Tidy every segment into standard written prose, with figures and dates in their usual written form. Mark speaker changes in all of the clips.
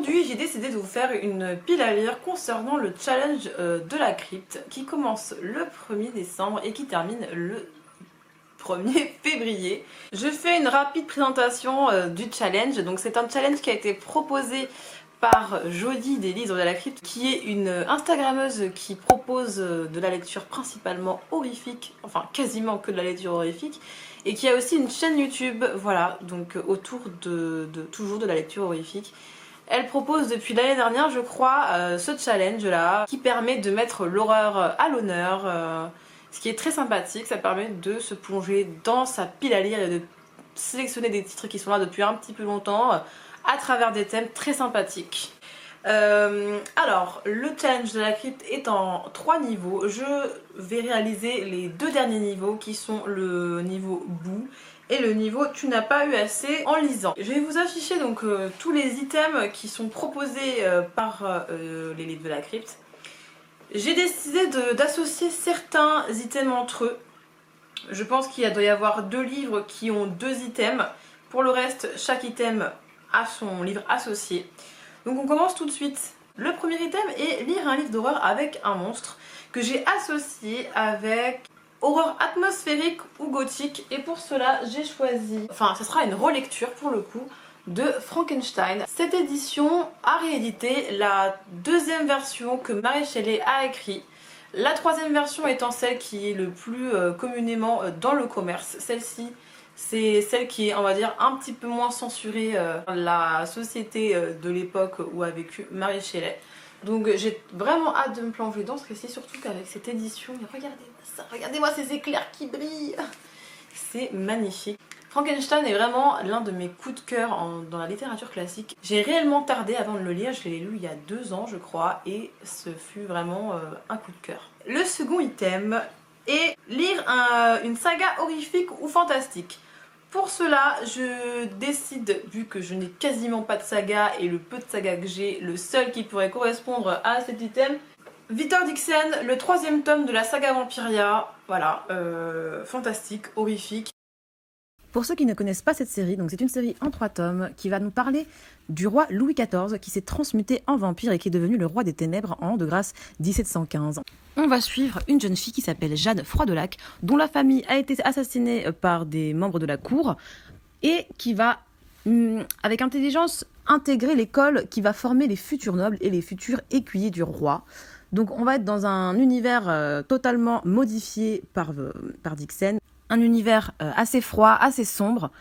Speaker 1: Aujourd'hui, j'ai décidé de vous faire une pile à lire concernant le challenge de la crypte qui commence le 1er décembre et qui termine le 1er février. Je fais une rapide présentation du challenge. Donc c'est un challenge qui a été proposé par Jody des livres de la crypte, qui est une Instagrammeuse qui propose de la lecture principalement horrifique, enfin quasiment que de la lecture horrifique, et qui a aussi une chaîne YouTube, voilà, donc autour toujours de la lecture horrifique. Elle propose depuis l'année dernière, je crois, ce challenge-là, qui permet de mettre l'horreur à l'honneur, ce qui est très sympathique. Ça permet de se plonger dans sa pile à lire et de sélectionner des titres qui sont là depuis un petit peu longtemps, à travers des thèmes très sympathiques. Alors, le challenge de la crypte est en 3 niveaux. Je vais réaliser les 2 derniers niveaux qui sont le niveau boue et le niveau tu n'as pas eu assez en lisant. Je vais vous afficher donc tous les items qui sont proposés par les livres de la crypte. J'ai décidé d'associer certains items entre eux. Je pense qu'il doit y avoir 2 livres qui ont 2 items. Pour le reste, chaque item a son livre associé. Donc on commence tout de suite. Le premier item est lire un livre d'horreur avec un monstre que j'ai associé avec horreur atmosphérique ou gothique. Et pour cela, j'ai choisi, enfin ce sera une relecture pour le coup, de Frankenstein. Cette édition a réédité la 2e version que Mary Shelley a écrite. La 3e version étant celle qui est le plus communément dans le commerce. Celle-ci, c'est celle qui est, on va dire, un petit peu moins censurée dans la société de l'époque où a vécu Mary Shelley. Donc j'ai vraiment hâte de me plonger dans ce récit, surtout qu'avec cette édition, regardez-moi ça, regardez-moi ces éclairs qui brillent. C'est magnifique. Frankenstein est vraiment l'un de mes coups de cœur dans la littérature classique. J'ai réellement tardé avant de le lire, je l'ai lu il y a 2 ans je crois, et ce fut vraiment un coup de cœur. Le second item est lire une saga horrifique ou fantastique. Pour cela, je décide, vu que je n'ai quasiment pas de saga et le peu de saga que j'ai, le seul qui pourrait correspondre à cet item, Victor Dixon, le 3e tome de la saga Vampiria, voilà, fantastique, horrifique.
Speaker 2: Pour ceux qui ne connaissent pas cette série, donc c'est une série en 3 tomes qui va nous parler du roi Louis XIV qui s'est transmuté en vampire et qui est devenu le roi des ténèbres en an de grâce 1715. On va suivre une jeune fille qui s'appelle Jeanne Froidelac, dont la famille a été assassinée par des membres de la cour et qui va, avec intelligence, intégrer l'école qui va former les futurs nobles et les futurs écuyers du roi. Donc on va être dans un univers totalement modifié par Dixon. Un univers assez froid, assez sombre,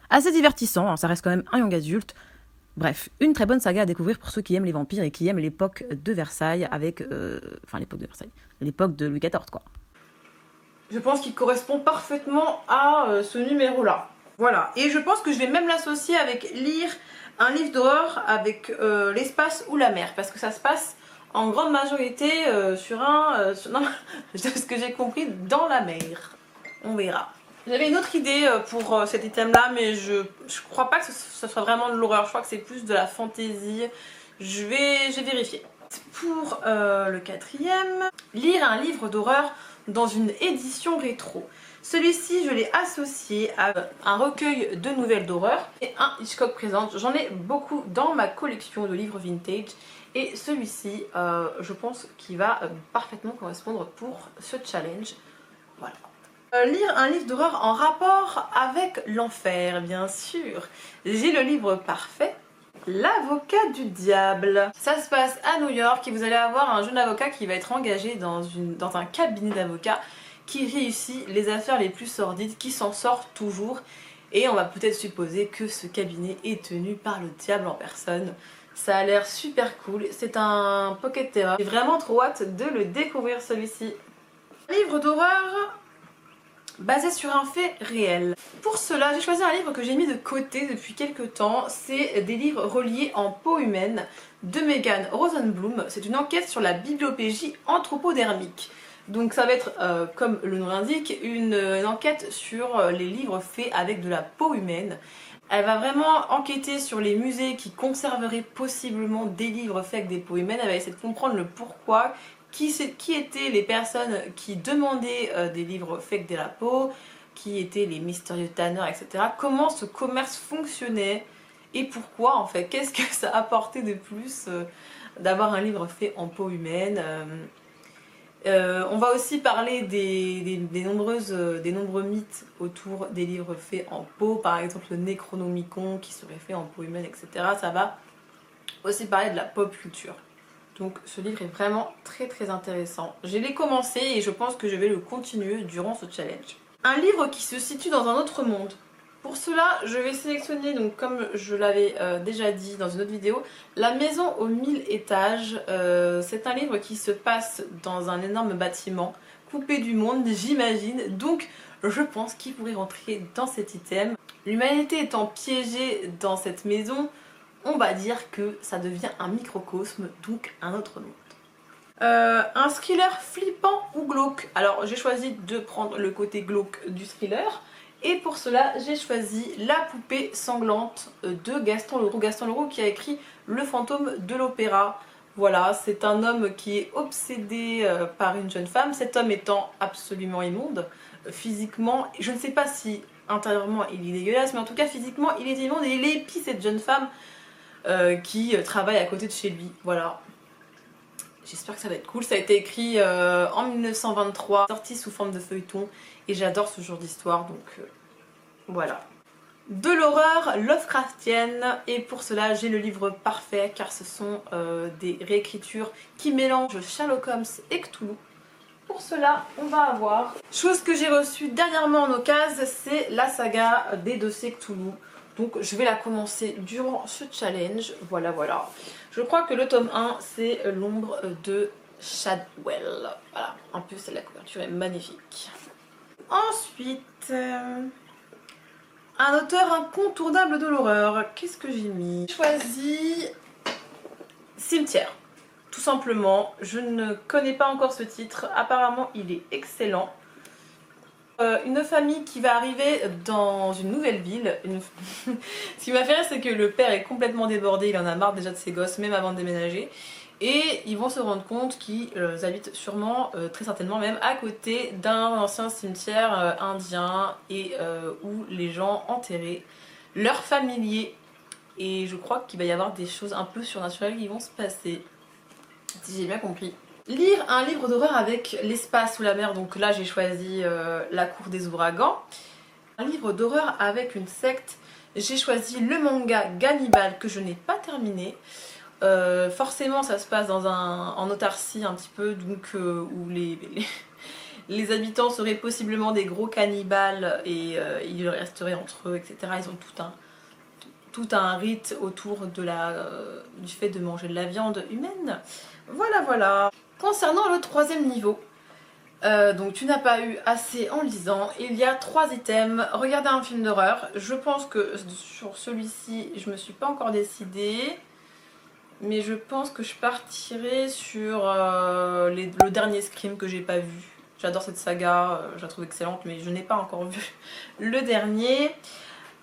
Speaker 2: assez divertissant, alors ça reste quand même un young adulte. Bref, une très bonne saga à découvrir pour ceux qui aiment les vampires et qui aiment l'époque de Versailles avec... Enfin l'époque de Versailles, l'époque de Louis XIV quoi.
Speaker 1: Je pense qu'il correspond parfaitement à ce numéro-là. Voilà, et je pense que je vais même l'associer avec lire un livre d'horreur avec l'espace ou la mer, parce que ça se passe en grande majorité non, de ce que j'ai compris, dans la mer. On verra. J'avais une autre idée pour cet item là, mais je crois pas que ce soit vraiment de l'horreur, je crois que c'est plus de la fantaisie. Je vais vérifier. Pour le 4e, lire un livre d'horreur dans une édition rétro. Celui-ci, je l'ai associé à un recueil de nouvelles d'horreur et un Hitchcock présente. J'en ai beaucoup dans ma collection de livres vintage et celui-ci, je pense qu'il va parfaitement correspondre pour ce challenge. Voilà. Lire un livre d'horreur en rapport avec l'enfer, bien sûr. J'ai le livre parfait, L'avocat du diable. Ça se passe à New York et vous allez avoir un jeune avocat qui va être engagé dans un cabinet d'avocats qui réussit les affaires les plus sordides, qui s'en sort toujours. Et on va peut-être supposer que ce cabinet est tenu par le diable en personne. Ça a l'air super cool, c'est un pocket terror. J'ai vraiment trop hâte de le découvrir celui-ci. Livre d'horreur basé sur un fait réel. Pour cela, j'ai choisi un livre que j'ai mis de côté depuis quelques temps. C'est des livres reliés en peau humaine de Megan Rosenblum. C'est une enquête sur la bibliopégie anthropodermique. Donc ça va être, comme le nom l'indique, une enquête sur les livres faits avec de la peau humaine. Elle va vraiment enquêter sur les musées qui conserveraient possiblement des livres faits avec des peaux humaines. Elle va essayer de comprendre le pourquoi, qui étaient les personnes qui demandaient des livres faits avec de la peau, qui étaient les mystérieux tanneurs, etc. Comment ce commerce fonctionnait et pourquoi en fait, qu'est-ce que ça a apporté de plus d'avoir un livre fait en peau humaine. On va aussi parler des nombreux mythes autour des livres faits en peau, par exemple le Necronomicon qui serait fait en peau humaine, etc. Ça va aussi parler de la pop culture. Donc ce livre est vraiment très très intéressant. Je l'ai commencé et je pense que je vais le continuer durant ce challenge. Un livre qui se situe dans un autre monde. Pour cela, je vais sélectionner, donc comme je l'avais déjà dit dans une autre vidéo, La Maison aux 1000 étages. C'est un livre qui se passe dans un énorme bâtiment, coupé du monde, j'imagine. Donc je pense qu'il pourrait rentrer dans cet item. L'humanité étant piégée dans cette maison, on va dire que ça devient un microcosme, donc un autre monde. Un thriller flippant ou glauque. Alors j'ai choisi de prendre le côté glauque du thriller. Et pour cela, j'ai choisi La poupée sanglante de Gaston Leroux. Gaston Leroux qui a écrit Le fantôme de l'opéra. Voilà, c'est un homme qui est obsédé par une jeune femme. Cet homme étant absolument immonde, physiquement. Je ne sais pas si intérieurement il est dégueulasse, mais en tout cas physiquement il est immonde et il épie cette jeune femme qui travaille à côté de chez lui. Voilà. J'espère que ça va être cool. Ça a été écrit en 1923, sorti sous forme de feuilleton. Et j'adore ce genre d'histoire, donc voilà. De l'horreur Lovecraftienne. Et pour cela, j'ai le livre parfait, car ce sont des réécritures qui mélangent Sherlock Holmes et Cthulhu. Pour cela, on va avoir... Chose que j'ai reçue dernièrement en occasion, c'est la saga des dossiers Cthulhu. Donc je vais la commencer durant ce challenge. Voilà, voilà. Je crois que le tome 1, c'est L'ombre de Shadwell. Voilà, en plus la couverture est magnifique. Ensuite, un auteur incontournable de l'horreur. Qu'est-ce que j'ai mis? J'ai choisi Cimetière. Tout simplement, je ne connais pas encore ce titre. Apparemment, il est excellent. Une famille qui va arriver dans une nouvelle ville. Ce qui m'a fait rire, c'est que le père est complètement débordé, il en a marre déjà de ses gosses, même avant de déménager. Et ils vont se rendre compte qu'ils habitent sûrement, très certainement même, à côté d'un ancien cimetière indien et où les gens enterraient leurs familiers. Et je crois qu'il va y avoir des choses un peu surnaturelles qui vont se passer, si j'ai bien compris. Lire un livre d'horreur avec l'espace ou la mer, donc là j'ai choisi La cour des ouragans. Un livre d'horreur avec une secte, j'ai choisi le manga Gannibal que je n'ai pas terminé. Forcément ça se passe en autarcie un petit peu, donc où les habitants seraient possiblement des gros cannibales et ils resteraient entre eux, etc. Ils ont tout un rite autour du fait de manger de la viande humaine. Voilà, voilà. Concernant le 3e niveau, donc tu n'as pas eu assez en lisant, il y a 3 items. Regarder un film d'horreur. Je pense que sur celui-ci, je me suis pas encore décidée. Mais je pense que je partirai sur le dernier Scream que j'ai pas vu. J'adore cette saga, je la trouve excellente, mais je n'ai pas encore vu le dernier.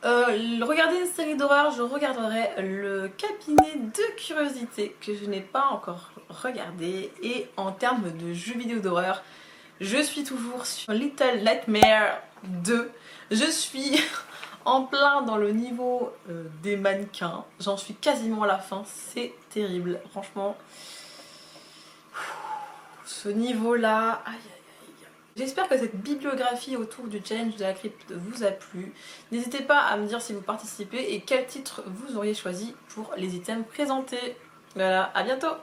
Speaker 1: Regarder une série d'horreur, je regarderai le cabinet de curiosité que je n'ai pas encore regardé. Et en termes de jeux vidéo d'horreur, je suis toujours sur Little Nightmares 2. Je suis en plein dans le niveau des mannequins. J'en suis quasiment à la fin, c'est terrible. Franchement, ce niveau-là... Aïe, aïe. J'espère que cette bibliographie autour du challenge de la crypte vous a plu. N'hésitez pas à me dire si vous participez et quel titre vous auriez choisi pour les items présentés. Voilà, à bientôt!